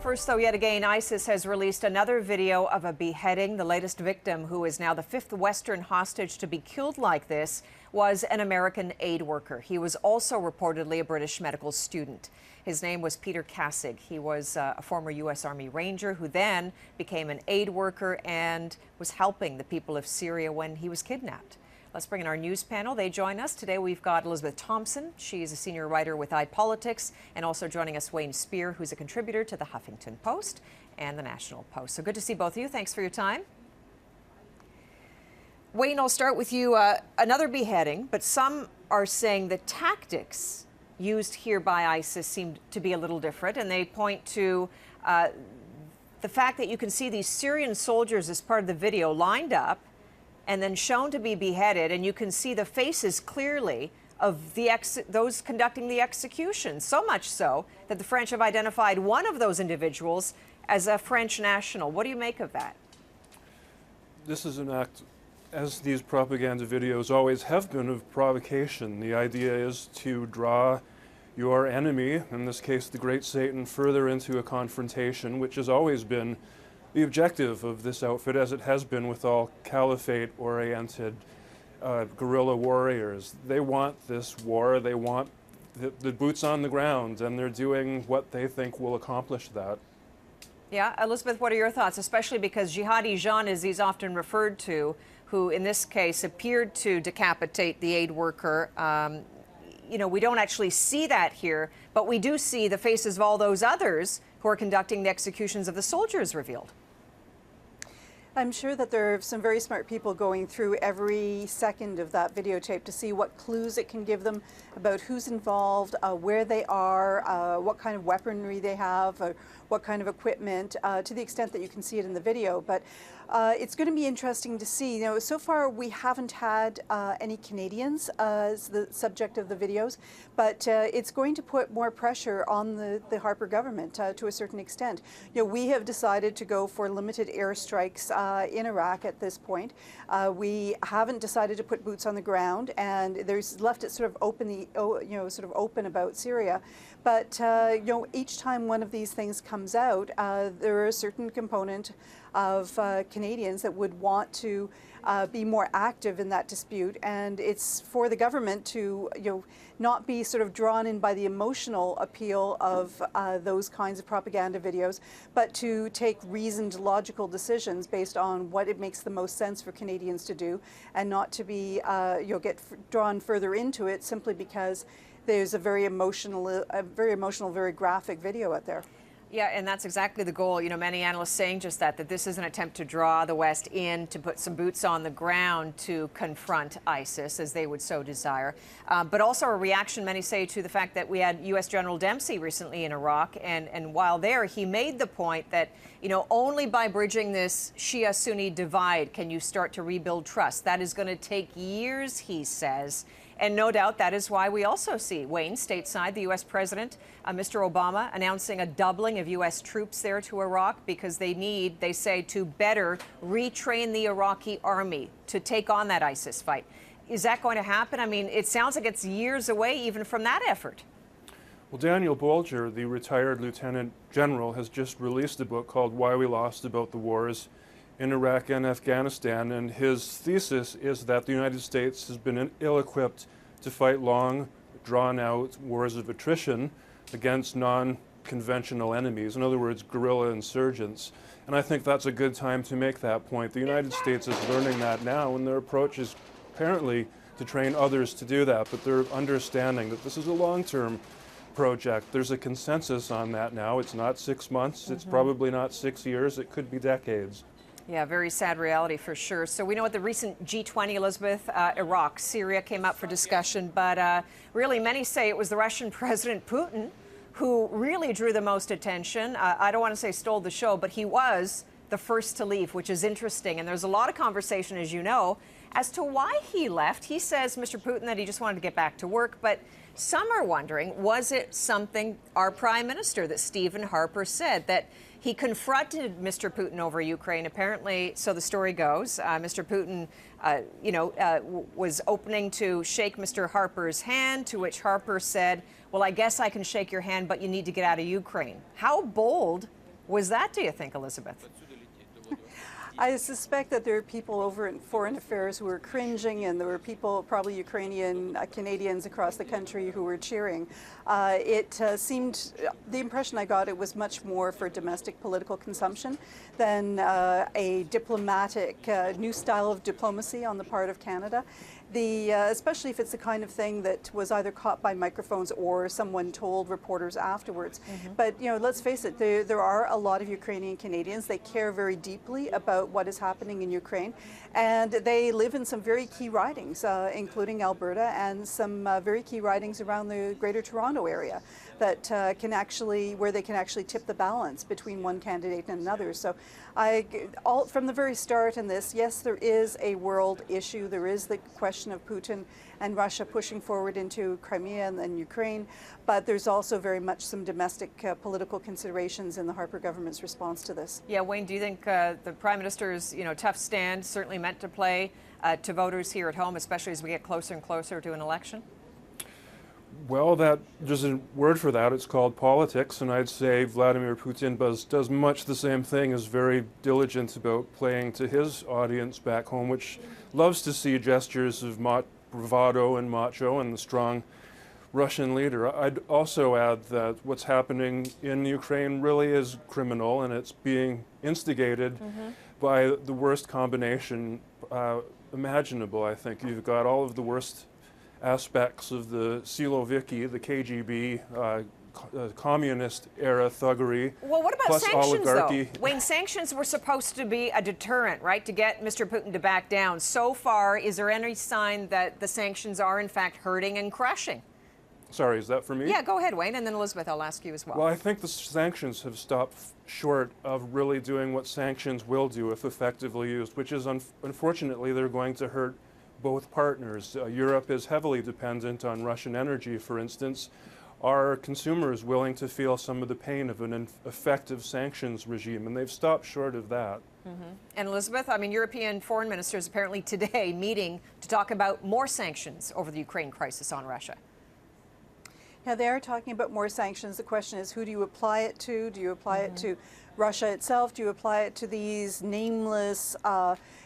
First, though, yet again, ISIS has released another video of a beheading. The latest victim, who is now the fifth Western hostage to be killed like this, was an American aid worker. He was also reportedly a British medical student. His name was Peter Kassig. He was a former U.S. Army Ranger who then became an aid worker and was helping the people of Syria when he was kidnapped. Let's bring in our news panel. They join us. Today we've got Elizabeth Thompson. She's a senior writer with iPolitics, and also joining us Wayne Spear, who's a contributor to the Huffington Post and the National Post. So good to see both of you. Thanks for your time. Wayne, I'll start with you. Another beheading, but some are saying the tactics used here by ISIS seem to be a little different, and they point to the fact that you can see these Syrian soldiers as part of the video lined up and then shown to be beheaded, and you can see the faces clearly of those conducting the execution, so much so that the French have identified one of those individuals as a French national. What do you make of that? This is an act, as these propaganda videos always have been, of provocation. The idea is to draw your enemy, in this case the great Satan, further into a confrontation, which has always been the objective of this outfit, as it has been with all caliphate-oriented guerrilla warriors. They want this war, they want the boots on the ground, and they're doing what they think will accomplish that. Yeah, Elizabeth, what are your thoughts, especially because Jihadi Jean, as he's often referred to, who in this case appeared to decapitate the aid worker, you know, we don't actually see that here, but we do see the faces of all those others who are conducting the executions of the soldiers revealed. I'm sure that there are some very smart people going through every second of that videotape to see what clues it can give them about who's involved, where they are, what kind of weaponry they have, what kind of equipment, to the extent that you can see it in the video. But it's going to be interesting to see. You know, so far we haven't had any Canadians as the subject of the videos, but it's going to put more pressure on the Harper government to a certain extent. You know, we have decided to go for limited airstrikes in Iraq at this point. We haven't decided to put boots on the ground, and there's left it sort of open about Syria. But you know, each time one of these things comes out, there are a certain component of Canadians that would want to be more active in that dispute, and it's for the government to, you know, not be sort of drawn in by the emotional appeal of those kinds of propaganda videos, but to take reasoned, logical decisions based on what it makes the most sense for Canadians to do, and not to be get drawn further into it simply because there's a very emotional, very graphic video out there. Yeah, and that's exactly the goal. You know, many analysts saying just that this is an attempt to draw the West in, to put some boots on the ground to confront ISIS, as they would so desire. But also a reaction, many say, to the fact that we had U.S. General Dempsey recently in Iraq. And while there, he made the point that, you know, only by bridging this Shia-Sunni divide can you start to rebuild trust. That is going to take years, he says. And no doubt that is why we also see, Wayne, stateside, the U.S. President, Mr. Obama, announcing a doubling of U.S. troops there to Iraq because they need, they say, to better retrain the Iraqi army to take on that ISIS fight. Is that going to happen? I mean, it sounds like it's years away even from that effort. Well, Daniel Bolger, the retired lieutenant general, has just released a book called Why We Lost, about the wars in Iraq and Afghanistan, and his thesis is that the United States has been ill-equipped to fight long, drawn-out wars of attrition against non-conventional enemies, in other words, guerrilla insurgents. And I think that's a good time to make that point. The United States is learning that now, and their approach is apparently to train others to do that, but they're understanding that this is a long-term project. There's a consensus on that now. It's not 6 months, it's probably not 6 years, it could be decades. Yeah, very sad reality for sure. So we know at the recent G20, Elizabeth, Iraq, Syria came up for discussion, but really many say it was the Russian President Putin who really drew the most attention. I don't want to say stole the show, but he was the first to leave, which is interesting. And there's a lot of conversation, as you know, as to why he left. He says, Mr. Putin, that he just wanted to get back to work, but some are wondering, was it something our Prime Minister, that Stephen Harper, said, that he confronted Mr. Putin over Ukraine? Apparently, so the story goes, Mr. Putin, was opening to shake Mr. Harper's hand, to which Harper said, well, I guess I can shake your hand, but you need to get out of Ukraine. How bold was that, do you think, Elizabeth? I suspect that there are people over in foreign affairs who were cringing, and there were people, probably Ukrainian Canadians across the country, who were cheering. It seemed, the impression I got, it was much more for domestic political consumption than a diplomatic, new style of diplomacy on the part of Canada. Especially if it's the kind of thing that was either caught by microphones or someone told reporters afterwards. But let's face it, there are a lot of Ukrainian Canadians. They care very deeply about what is happening in Ukraine, and they live in some very key ridings, including Alberta, and some very key ridings around the Greater Toronto area that where they can actually tip the balance between one candidate and another. So from the very start in this, yes, there is a world issue. There is the question of Putin and Russia pushing forward into Crimea and then Ukraine, but there's also very much some domestic political considerations in the Harper government's response to this. Yeah, Wayne, do you think the Prime Minister's tough stand certainly meant to play to voters here at home, especially as we get closer and closer to an election? Well, there's a word for that. It's called politics, and I'd say Vladimir Putin does much the same thing, is very diligent about playing to his audience back home, which loves to see gestures of bravado and macho and the strong Russian leader. I'd also add that what's happening in Ukraine really is criminal, and it's being instigated by the worst combination imaginable, I think. You've got all of the worst aspects of the Siloviki, the KGB, communist-era thuggery. Well, what about plus sanctions, oligarchy. though? Wayne, sanctions were supposed to be a deterrent, right, to get Mr. Putin to back down. So far, is there any sign that the sanctions are, in fact, hurting and crushing? Sorry, is that for me? Yeah, go ahead, Wayne, and then Elizabeth, I'll ask you as well. Well, I think the sanctions have stopped short of really doing what sanctions will do if effectively used, which is, unfortunately, they're going to hurt both partners. Europe is heavily dependent on Russian energy, for instance. Are consumers willing to feel some of the pain of an effective sanctions regime? And they've stopped short of that. And Elizabeth, I mean, European foreign ministers apparently today meeting to talk about more sanctions over the Ukraine crisis on Russia. Yeah, they are talking about more sanctions. The question is, who do you apply it to? Do you apply it to Russia itself? Do you apply it to these nameless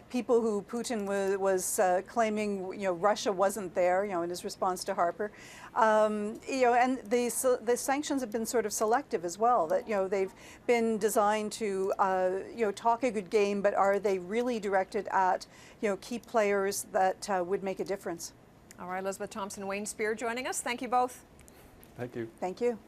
people who Putin was claiming, Russia wasn't there, in his response to Harper? And the sanctions have been sort of selective as well. That they've been designed to talk a good game, but are they really directed at key players that would make a difference? All right, Elizabeth Thompson, Wayne Spear joining us. Thank you both. Thank you. Thank you.